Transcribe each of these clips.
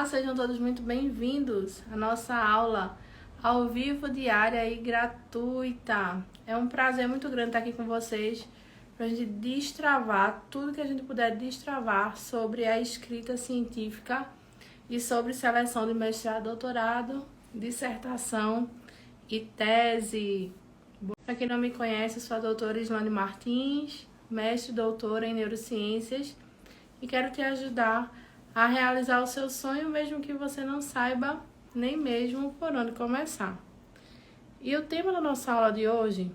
Olá, sejam todos muito bem-vindos à nossa aula ao vivo, diária e gratuita. É um prazer muito grande estar aqui com vocês para a gente destravar tudo que a gente puder destravar sobre a escrita científica e sobre seleção de mestrado, doutorado, dissertação e tese. Para quem não me conhece, eu sou a doutora Islane Martins, mestre e doutora em neurociências, e quero te ajudar a realizar o seu sonho, mesmo que você não saiba nem mesmo por onde começar. E o tema da nossa aula de hoje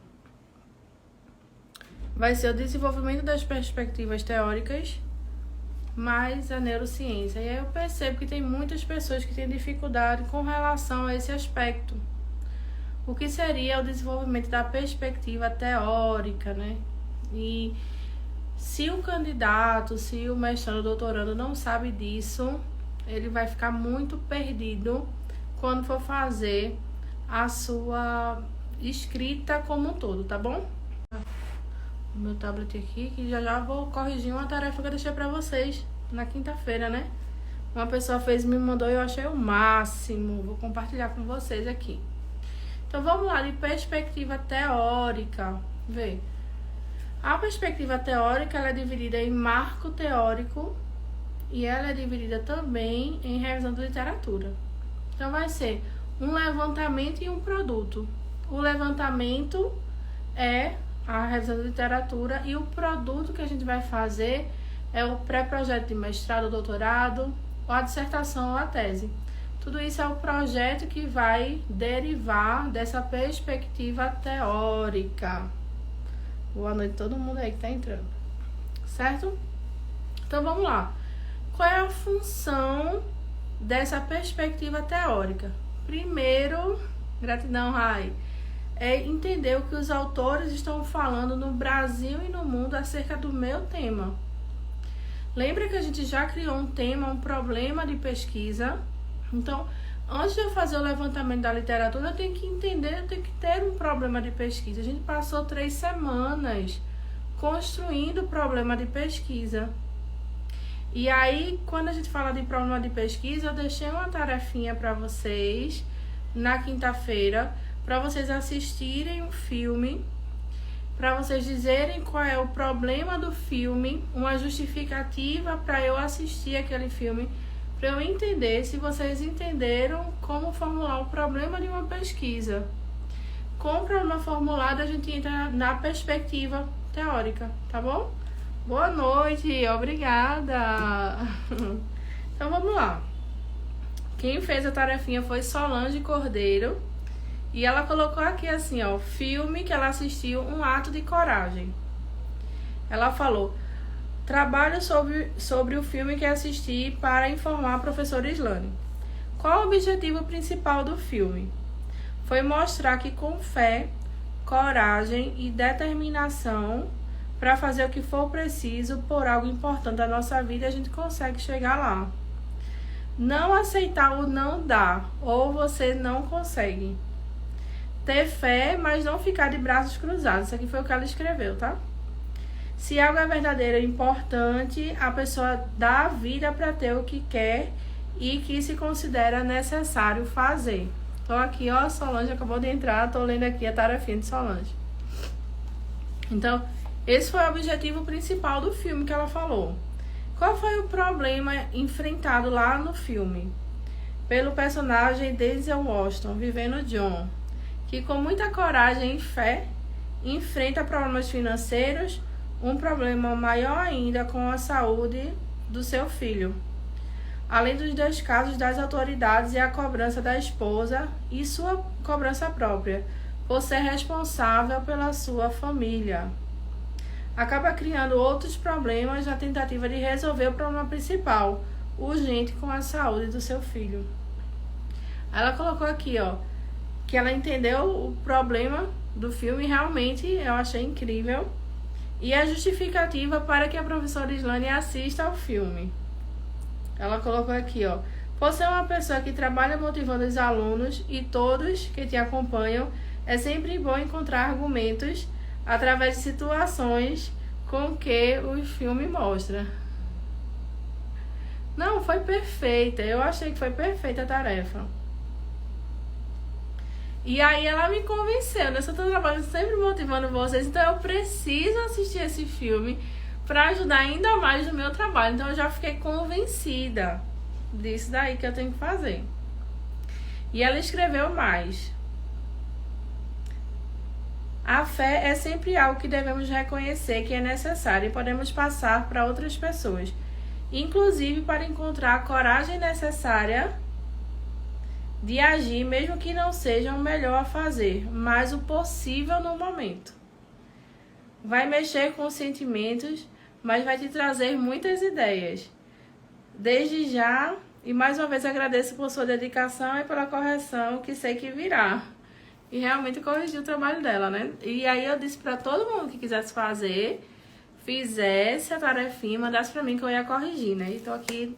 vai ser o desenvolvimento das perspectivas teóricas mais a neurociência. E aí eu percebo que tem muitas pessoas que têm dificuldade com relação a esse aspecto. O que seria o desenvolvimento da perspectiva teórica, né? E se o candidato, se o mestrando, doutorando não sabe disso, ele vai ficar muito perdido quando for fazer a sua escrita como um todo, tá bom? O meu tablet aqui, que já vou corrigir uma tarefa que eu deixei pra vocês na quinta-feira, né? Uma pessoa me mandou e eu achei o máximo. Vou compartilhar com vocês aqui. Então vamos lá, de perspectiva teórica. Vê. A perspectiva teórica ela é dividida em marco teórico e ela é dividida também em revisão de literatura. Então vai ser um levantamento e um produto. O levantamento é a revisão de literatura e o produto que a gente vai fazer é o pré-projeto de mestrado, doutorado, ou a dissertação ou a tese. Tudo isso é o projeto que vai derivar dessa perspectiva teórica. Boa noite a todo mundo aí que tá entrando. Certo? Então vamos lá. Qual é a função dessa perspectiva teórica? Primeiro, gratidão, Rai, é entender o que os autores estão falando no Brasil e no mundo acerca do meu tema. Lembra que a gente já criou um tema, um problema de pesquisa? Então, antes de eu fazer o levantamento da literatura, eu tenho que entender, eu tenho que ter um problema de pesquisa. A gente passou 3 semanas construindo o problema de pesquisa. E aí, quando a gente fala de problema de pesquisa, eu deixei uma tarefinha para vocês na quinta-feira, para vocês assistirem um filme, para vocês dizerem qual é o problema do filme, uma justificativa para eu assistir aquele filme, para eu entender se vocês entenderam como formular o problema de uma pesquisa. Com o problema formulado, a gente entra na perspectiva teórica, tá bom? Boa noite, obrigada! Então vamos lá. Quem fez a tarefinha foi Solange Cordeiro. E ela colocou aqui assim, ó, filme que ela assistiu, Um Ato de Coragem. Ela falou: trabalho sobre o filme que assisti para informar a professora Islane. Qual o objetivo principal do filme? Foi mostrar que com fé, coragem e determinação para fazer o que for preciso por algo importante da nossa vida, a gente consegue chegar lá. Não aceitar o não dá, ou você não consegue. Ter fé, mas não ficar de braços cruzados. Isso aqui foi o que ela escreveu, tá? Se algo é verdadeiro e importante, a pessoa dá a vida para ter o que quer e que se considera necessário fazer. Tô aqui, ó, Solange acabou de entrar, tô lendo aqui a tarefinha de Solange. Então, esse foi o objetivo principal do filme que ela falou. Qual foi o problema enfrentado lá no filme? Pelo personagem Denzel Washington, vivendo John, que com muita coragem e fé enfrenta problemas financeiros, um problema maior ainda com a saúde do seu filho, além dos 2 casos das autoridades e a cobrança da esposa e sua cobrança própria, por ser responsável pela sua família. Acaba criando outros problemas na tentativa de resolver o problema principal, urgente, com a saúde do seu filho. Ela colocou aqui, ó, que ela entendeu o problema do filme, realmente eu achei incrível. E a justificativa para que a professora Islane assista ao filme. Ela colocou aqui, ó. Por ser uma pessoa que trabalha motivando os alunos e todos que te acompanham, é sempre bom encontrar argumentos através de situações com que o filme mostra. Não, foi perfeita. Eu achei que foi perfeita a tarefa. E aí ela me convenceu, né? Eu tô trabalhando sempre motivando vocês, então eu preciso assistir esse filme pra ajudar ainda mais no meu trabalho. Então eu já fiquei convencida disso daí que eu tenho que fazer. E ela escreveu mais. A fé é sempre algo que devemos reconhecer que é necessário e podemos passar para outras pessoas, inclusive para encontrar a coragem necessária de agir, mesmo que não seja o melhor a fazer, mas o possível no momento. Vai mexer com os sentimentos, mas vai te trazer muitas ideias. Desde já, e mais uma vez agradeço por sua dedicação e pela correção que sei que virá. E realmente corrigi o trabalho dela, né? E aí eu disse pra todo mundo que quisesse fazer, fizesse a tarefinha, mandasse pra mim que eu ia corrigir, né? E tô aqui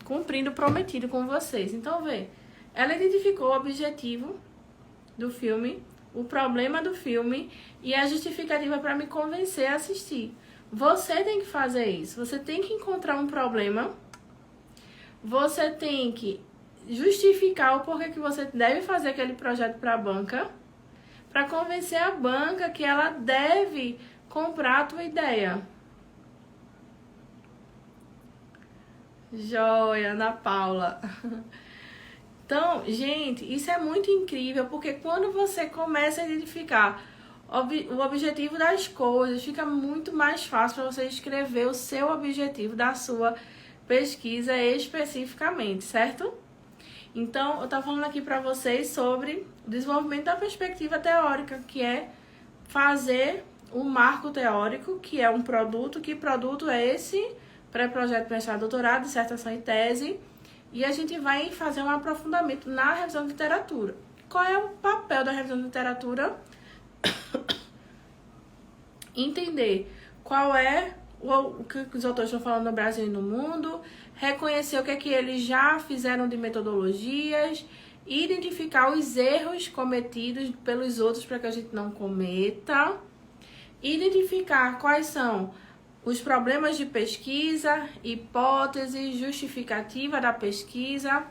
cumprindo o prometido com vocês. Então, vê, ela identificou o objetivo do filme, o problema do filme e a justificativa para me convencer a assistir. Você tem que fazer isso. Você tem que encontrar um problema. Você tem que justificar o porquê que você deve fazer aquele projeto para a banca, para convencer a banca que ela deve comprar a tua ideia. Joia, Ana Paula. Então, gente, isso é muito incrível, porque quando você começa a identificar o objetivo das coisas, fica muito mais fácil para você escrever o seu objetivo da sua pesquisa especificamente, certo? Então, eu estava falando aqui para vocês sobre o desenvolvimento da perspectiva teórica, que é fazer um marco teórico, que é um produto. Que produto é esse? Pré-projeto, mestrado, doutorado, dissertação e tese. E a gente vai fazer um aprofundamento na revisão de literatura. Qual é o papel da revisão de literatura? Entender qual é o que os autores estão falando no Brasil e no mundo, reconhecer o que é que eles já fizeram de metodologias, identificar os erros cometidos pelos outros para que a gente não cometa, identificar quais são os problemas de pesquisa, hipótese, justificativa da pesquisa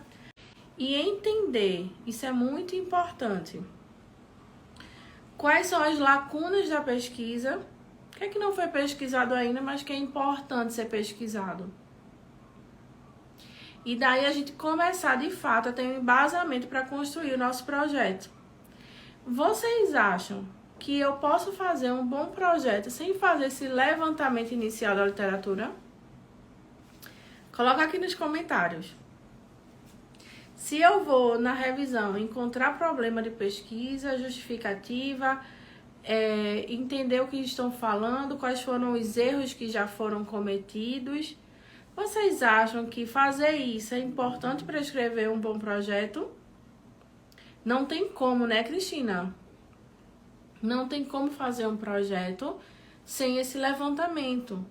e entender, isso é muito importante, quais são as lacunas da pesquisa, o que é que não foi pesquisado ainda, mas que é importante ser pesquisado. E daí a gente começar de fato a ter um embasamento para construir o nosso projeto. Vocês acham que eu posso fazer um bom projeto sem fazer esse levantamento inicial da literatura? Coloca aqui nos comentários. Se eu vou na revisão encontrar problema de pesquisa, justificativa, entender o que estão falando, quais foram os erros que já foram cometidos, vocês acham que fazer isso é importante para escrever um bom projeto? Não tem como, né, Cristina? Não tem como fazer um projeto sem esse levantamento.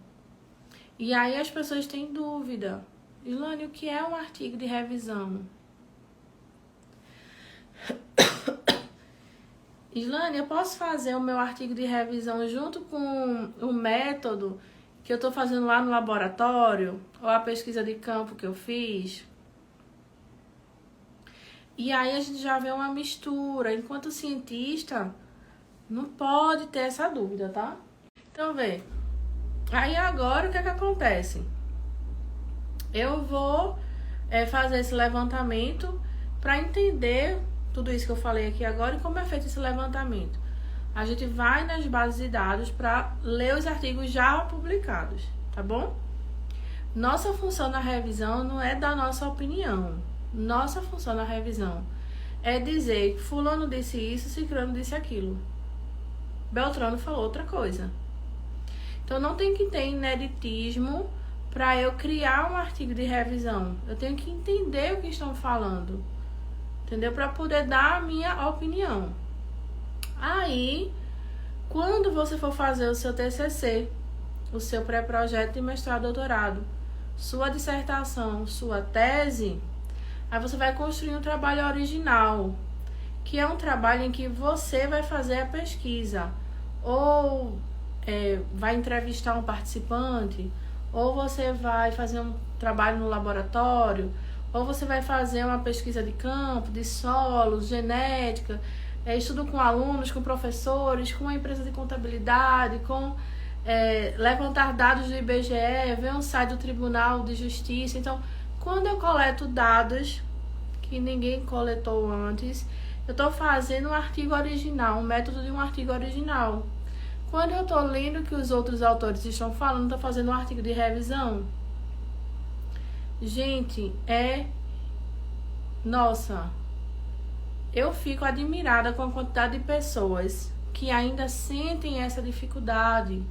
E aí as pessoas têm dúvida. Ilane, o que é um artigo de revisão? Ilane, eu posso fazer o meu artigo de revisão junto com o método que eu estou fazendo lá no laboratório? Ou a pesquisa de campo que eu fiz? E aí a gente já vê uma mistura. Enquanto cientista, não pode ter essa dúvida, tá? Então, vê. Aí agora o que é que acontece? Eu vou fazer esse levantamento para entender tudo isso que eu falei aqui agora e como é feito esse levantamento. A gente vai nas bases de dados para ler os artigos já publicados, tá bom? Nossa função na revisão não é dar nossa opinião. Nossa função na revisão é dizer que fulano disse isso, ciclano disse aquilo. Beltrano falou outra coisa. Então não tem que ter ineditismo para eu criar um artigo de revisão. Eu tenho que entender o que estão falando. Entendeu? Para poder dar a minha opinião. Aí, quando você for fazer o seu TCC, o seu pré-projeto de mestrado, doutorado, sua dissertação, sua tese, aí você vai construir um trabalho original, que é um trabalho em que você vai fazer a pesquisa, ou vai entrevistar um participante, ou você vai fazer um trabalho no laboratório, ou você vai fazer uma pesquisa de campo, de solos, genética, estudo com alunos, com professores, com uma empresa de contabilidade, com levantar dados do IBGE, ver um site do Tribunal de Justiça. Então, quando eu coleto dados que ninguém coletou antes, eu estou fazendo um artigo original, um método de um artigo original. Quando eu estou lendo o que os outros autores estão falando, estou fazendo um artigo de revisão. Gente, nossa, eu fico admirada com a quantidade de pessoas que ainda sentem essa dificuldade.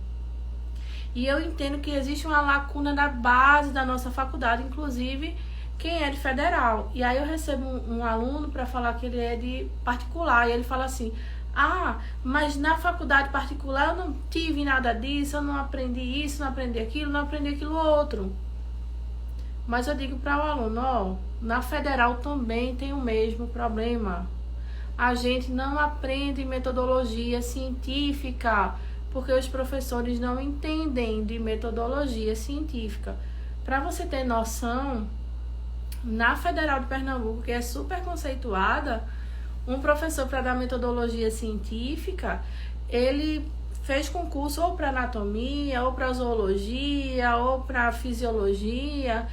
E eu entendo que existe uma lacuna da base da nossa faculdade, inclusive quem é de federal. E aí eu recebo um aluno para falar que ele é de particular, e ele fala assim: mas na faculdade particular eu não tive nada disso, eu não aprendi isso, não aprendi aquilo, não aprendi aquilo outro. Mas eu digo para o aluno, na federal também tem o mesmo problema. A gente não aprende metodologia científica, porque os professores não entendem de metodologia científica. Para você ter noção, na Federal de Pernambuco, que é super conceituada, um professor para dar metodologia científica, ele fez concurso ou para anatomia, ou para zoologia, ou para fisiologia,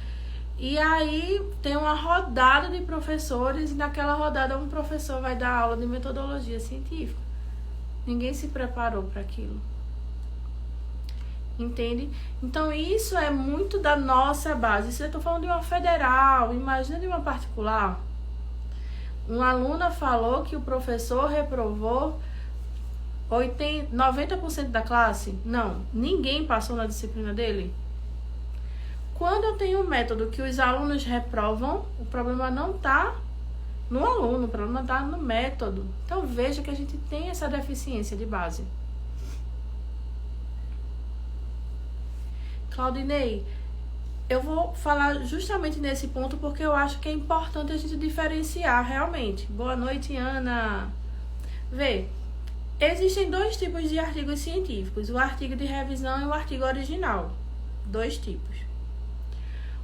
e aí tem uma rodada de professores, e naquela rodada um professor vai dar aula de metodologia científica. Ninguém se preparou para aquilo. Entende? Então isso é muito da nossa base. Se eu estou falando de uma federal, imagina de uma particular. Uma aluna falou que o professor reprovou 90% da classe. Não, ninguém passou na disciplina dele. Quando eu tenho um método que os alunos reprovam, o problema não está no aluno, o problema está no método. Então veja que a gente tem essa deficiência de base. Claudinei, eu vou falar justamente nesse ponto porque eu acho que é importante a gente diferenciar realmente. Boa noite, Ana. Vê, existem dois tipos de artigos científicos, o artigo de revisão e o artigo original. Dois tipos.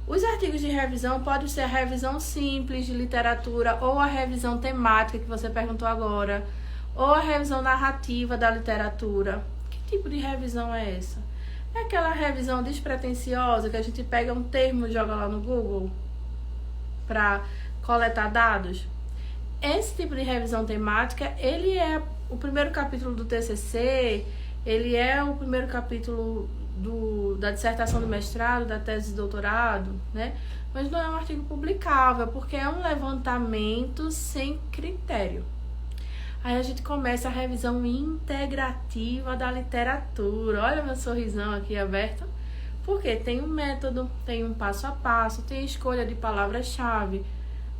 Os artigos de revisão podem ser a revisão simples de literatura ou a revisão temática que você perguntou agora, ou a revisão narrativa da literatura. Que tipo de revisão é essa? É aquela revisão despretensiosa que a gente pega um termo e joga lá no Google para coletar dados? Esse tipo de revisão temática, ele é o primeiro capítulo do TCC, ele é o primeiro capítulo da dissertação do mestrado, da tese de doutorado, né? Mas não é um artigo publicável, porque é um levantamento sem critério. Aí a gente começa a revisão integrativa da literatura. Olha meu sorrisão aqui aberto. Porque tem um método, tem um passo a passo, tem escolha de palavras-chave,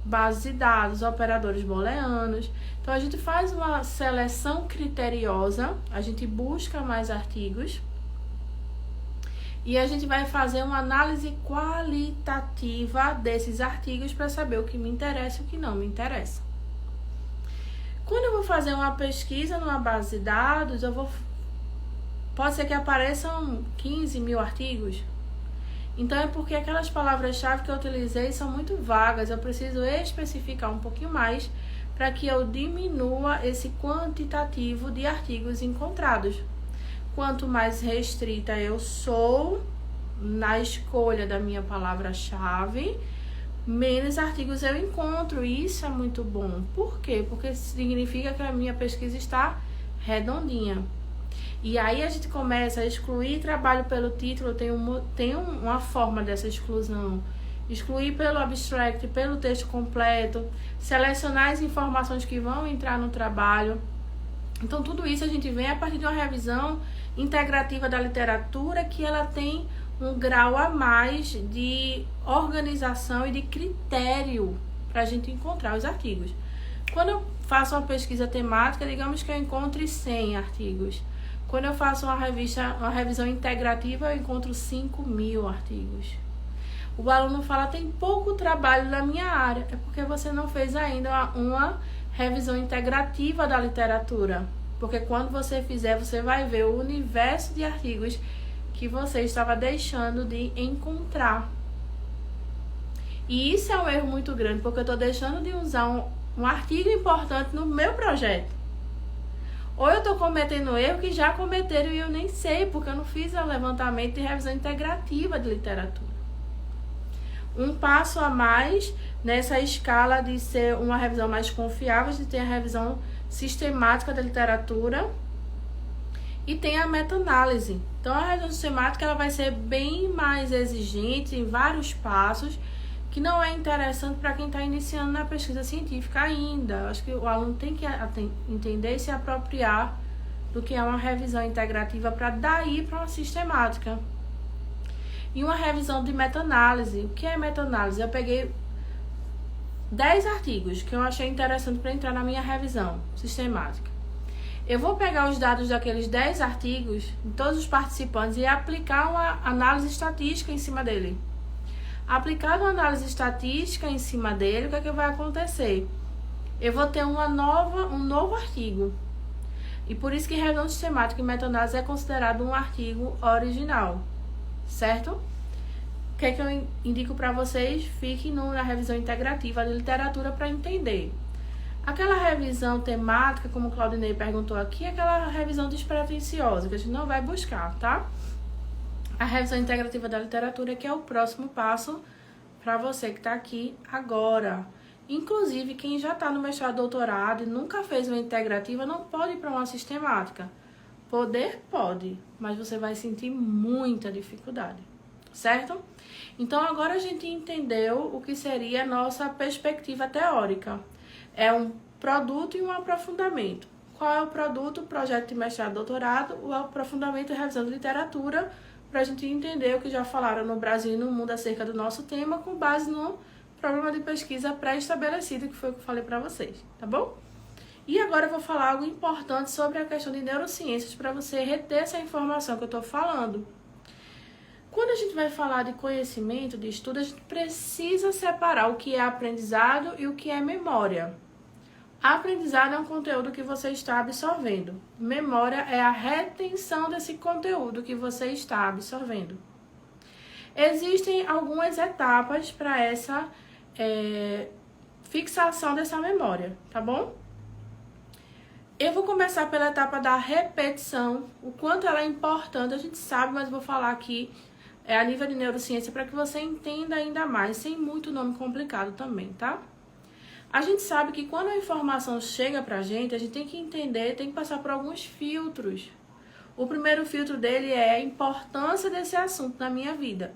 base de dados, operadores booleanos. Então a gente faz uma seleção criteriosa, a gente busca mais artigos e a gente vai fazer uma análise qualitativa desses artigos para saber o que me interessa e o que não me interessa. Quando eu vou fazer uma pesquisa numa base de dados, pode ser que apareçam 15 mil artigos. Então é porque aquelas palavras-chave que eu utilizei são muito vagas. Eu preciso especificar um pouquinho mais para que eu diminua esse quantitativo de artigos encontrados. Quanto mais restrita eu sou na escolha da minha palavra-chave, menos artigos eu encontro. E isso é muito bom. Por quê? Porque significa que a minha pesquisa está redondinha. E aí a gente começa a excluir trabalho pelo título. Tem uma forma dessa exclusão. Excluir pelo abstract, pelo texto completo, selecionar as informações que vão entrar no trabalho. Então tudo isso a gente vem a partir de uma revisão integrativa da literatura, que ela tem um grau a mais de organização e de critério para a gente encontrar os artigos. Quando eu faço uma pesquisa temática, digamos que eu encontre 100 artigos. Quando eu faço uma revisão integrativa, eu encontro 5.000 artigos. O aluno fala, tem pouco trabalho na minha área. É porque você não fez ainda uma revisão integrativa da literatura. Porque quando você fizer, você vai ver o universo de artigos que você estava deixando de encontrar. E isso é um erro muito grande, porque eu estou deixando de usar um artigo importante no meu projeto. Ou eu estou cometendo erro que já cometeram e eu nem sei, porque eu não fiz o levantamento de revisão integrativa de literatura. Um passo a mais nessa escala de ser uma revisão mais confiável, de ter a revisão sistemática da literatura e tem a meta-análise. Então, a revisão sistemática ela vai ser bem mais exigente em vários passos, que não é interessante para quem está iniciando na pesquisa científica ainda. Acho que o aluno tem que entender e se apropriar do que é uma revisão integrativa para daí para uma sistemática. E uma revisão de meta-análise. O que é meta-análise? Eu peguei 10 artigos que eu achei interessante para entrar na minha revisão sistemática. Eu vou pegar os dados daqueles 10 artigos, de todos os participantes, e aplicar uma análise estatística em cima dele. Aplicado uma análise estatística em cima dele, o que é que vai acontecer? Eu vou ter um novo artigo. E por isso que revisão sistemática e meta-análise é considerado um artigo original. Certo? O que é que eu indico para vocês? Fiquem na revisão integrativa de literatura para entender. Aquela revisão temática, como o Claudinei perguntou aqui, é aquela revisão despretensiosa, que a gente não vai buscar, tá? A revisão integrativa da literatura, que é o próximo passo para você que está aqui agora. Inclusive, quem já está no mestrado, doutorado e nunca fez uma integrativa, não pode ir para uma sistemática. Poder pode, mas você vai sentir muita dificuldade, certo? Então, agora a gente entendeu o que seria a nossa perspectiva teórica. É um produto e um aprofundamento. Qual é o produto? Projeto de mestrado e doutorado, o aprofundamento e revisão de literatura, para a gente entender o que já falaram no Brasil e no mundo acerca do nosso tema, com base no problema de pesquisa pré-estabelecido, que foi o que eu falei para vocês, tá bom? E agora eu vou falar algo importante sobre a questão de neurociências, para você reter essa informação que eu estou falando. Quando a gente vai falar de conhecimento, de estudo, a gente precisa separar o que é aprendizado e o que é memória. Aprendizado é um conteúdo que você está absorvendo. Memória é a retenção desse conteúdo que você está absorvendo. Existem algumas etapas para essa fixação dessa memória, tá bom? Eu vou começar pela etapa da repetição, o quanto ela é importante, a gente sabe, mas vou falar aqui a nível de neurociência para que você entenda ainda mais, sem muito nome complicado também, tá? A gente sabe que quando a informação chega pra gente, a gente tem que entender, tem que passar por alguns filtros. O primeiro filtro dele é a importância desse assunto na minha vida.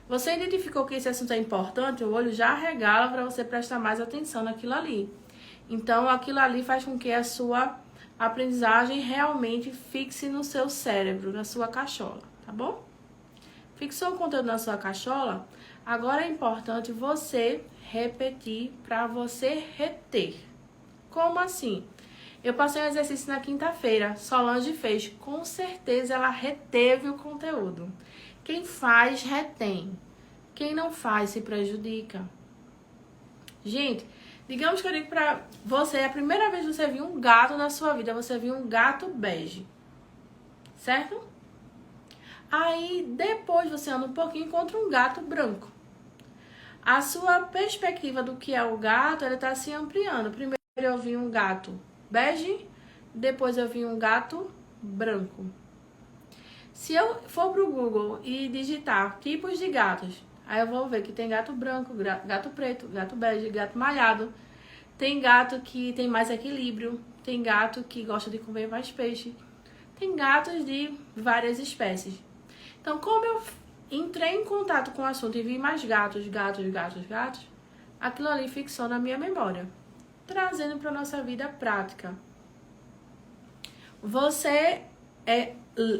Você identificou que esse assunto é importante, o olho já arregala para você prestar mais atenção naquilo ali. Então, aquilo ali faz com que a sua aprendizagem realmente fixe no seu cérebro, na sua cachola, tá bom? Fixou o conteúdo na sua cachola? Agora é importante você repetir para você reter. Como assim? Eu passei um exercício na quinta-feira, Solange fez. Com certeza ela reteve o conteúdo. Quem faz, retém. Quem não faz, se prejudica. Gente, digamos que eu digo pra você, a primeira vez que você viu um gato na sua vida, você viu um gato bege. Certo? Aí, depois você anda um pouquinho e encontra um gato branco. A sua perspectiva do que é o gato, ela está se ampliando. Primeiro eu vi um gato bege, depois eu vi um gato branco. Se eu for pro Google e digitar tipos de gatos, aí eu vou ver que tem gato branco, gato preto, gato bege, gato malhado. Tem gato que tem mais equilíbrio, tem gato que gosta de comer mais peixe. Tem gatos de várias espécies. Então, como eu entrei em contato com o assunto e vi mais gatos, aquilo ali fixou na minha memória, trazendo para nossa vida prática. Você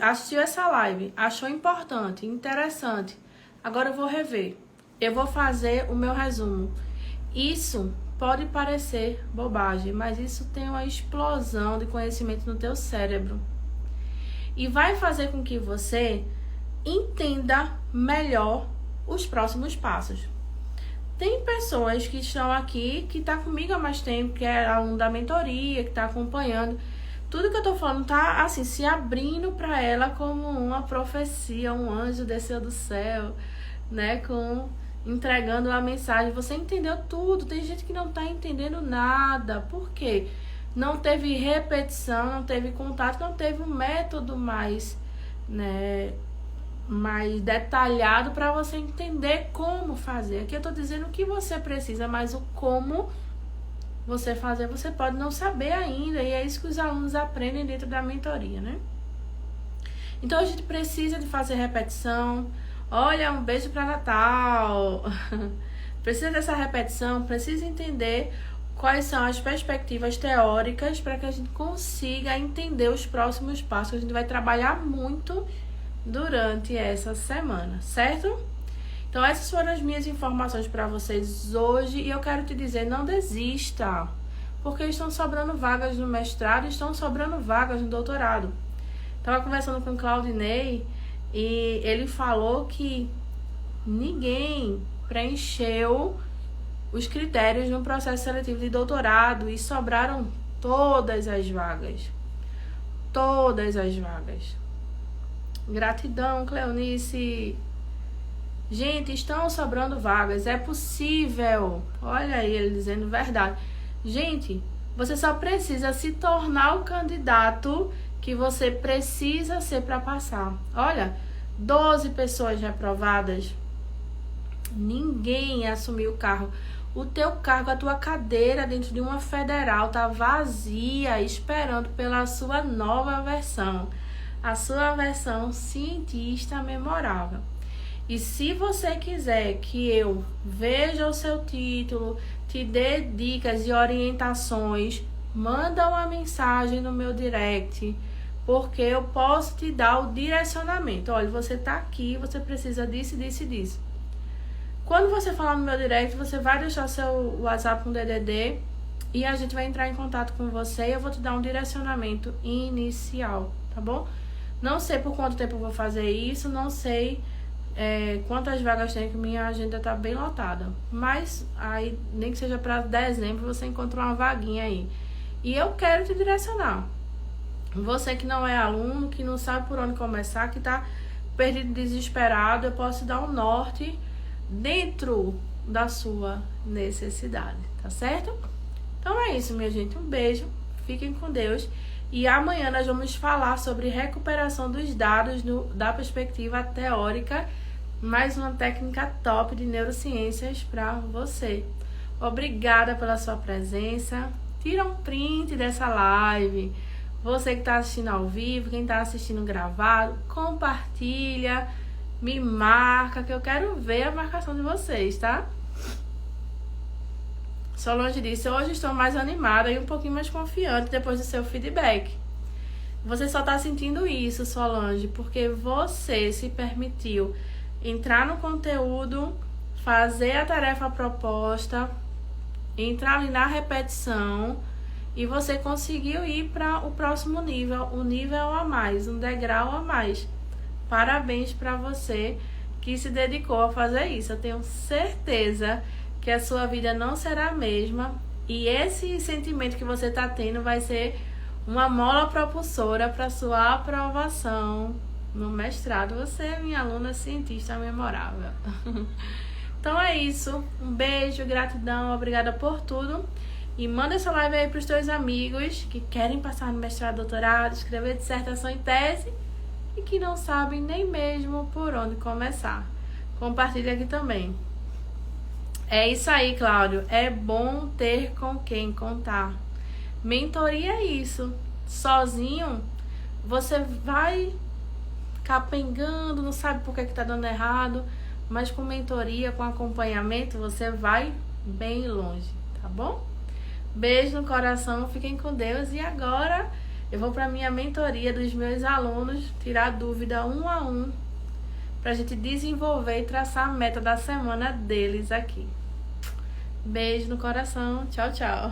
assistiu essa live, achou importante, interessante. Agora eu vou rever. Eu vou fazer o meu resumo. Isso pode parecer bobagem, mas isso tem uma explosão de conhecimento no teu cérebro. E vai fazer com que você entenda melhor os próximos passos. Tem pessoas que estão aqui, que está comigo há mais tempo, que é aluno da mentoria, que está acompanhando. Tudo que eu tô falando tá, assim, se abrindo pra ela como uma profecia, um anjo desceu do céu, né? Entregando a mensagem. Você entendeu tudo. Tem gente que não tá entendendo nada. Por quê? Não teve repetição, não teve contato, não teve um método mais, né, mais detalhado para você entender como fazer. Aqui eu tô dizendo o que você precisa, mas o como você fazer, você pode não saber ainda, e é isso que os alunos aprendem dentro da mentoria, né? Então a gente precisa de fazer repetição. Olha, um beijo para Natal. Precisa dessa repetição, precisa entender quais são as perspectivas teóricas para que a gente consiga entender os próximos passos. A gente vai trabalhar muito durante essa semana, certo? Então essas foram as minhas informações para vocês hoje, e eu quero te dizer, não desista, porque estão sobrando vagas no mestrado, estão sobrando vagas no doutorado. Estava conversando com o Claudinei e ele falou que ninguém preencheu os critérios no processo seletivo de doutorado e sobraram todas as vagas. Todas as vagas. Gratidão, Cleonice. Gente, estão sobrando vagas. É possível. Olha aí ele dizendo verdade. Gente, você só precisa se tornar o candidato que você precisa ser para passar. Olha, 12 pessoas reprovadas. Ninguém assumiu o cargo. O teu cargo, a tua cadeira dentro de uma federal tá vazia, esperando pela sua nova versão. A sua versão cientista memorável. E se você quiser que eu veja o seu título, te dê dicas e orientações, manda uma mensagem no meu direct, porque eu posso te dar o direcionamento. Olha, você tá aqui, você precisa disso, disso e disso. Quando você falar no meu direct, você vai deixar o seu WhatsApp com DDD e a gente vai entrar em contato com você e eu vou te dar um direcionamento inicial, tá bom? Não sei por quanto tempo eu vou fazer isso, não sei quantas vagas tem, que minha agenda tá bem lotada. Mas aí, nem que seja para dezembro, você encontrou uma vaguinha aí. E eu quero te direcionar. Você que não é aluno, que não sabe por onde começar, que tá perdido, desesperado, eu posso te dar um norte dentro da sua necessidade, tá certo? Então é isso, minha gente. Um beijo, fiquem com Deus. E amanhã nós vamos falar sobre recuperação dos dados da perspectiva teórica, mais uma técnica top de neurociências para você. Obrigada pela sua presença. Tira um print dessa live. Você que está assistindo ao vivo, quem está assistindo gravado, compartilha, me marca, que eu quero ver a marcação de vocês, tá? Solange disse, hoje estou mais animada e um pouquinho mais confiante depois do seu feedback. Você só está sentindo isso, Solange, porque você se permitiu entrar no conteúdo, fazer a tarefa proposta, entrar ali na repetição e você conseguiu ir para o próximo nível, um nível a mais, um degrau a mais. Parabéns para você que se dedicou a fazer isso. Eu tenho certeza que a sua vida não será a mesma e esse sentimento que você está tendo vai ser uma mola propulsora para sua aprovação no mestrado. Você é minha aluna cientista memorável. Então é isso. Um beijo, gratidão, obrigada por tudo. E manda essa live aí para os teus amigos que querem passar no mestrado, doutorado, escrever dissertação e tese e que não sabem nem mesmo por onde começar. Compartilha aqui também. É isso aí, Cláudio. É bom ter com quem contar. Mentoria é isso. Sozinho, você vai capengando, não sabe por que tá dando errado, mas com mentoria, com acompanhamento, você vai bem longe, tá bom? Beijo no coração, fiquem com Deus. E agora eu vou para minha mentoria dos meus alunos, tirar dúvida um a um, pra gente desenvolver e traçar a meta da semana deles aqui. Beijo no coração, tchau, tchau.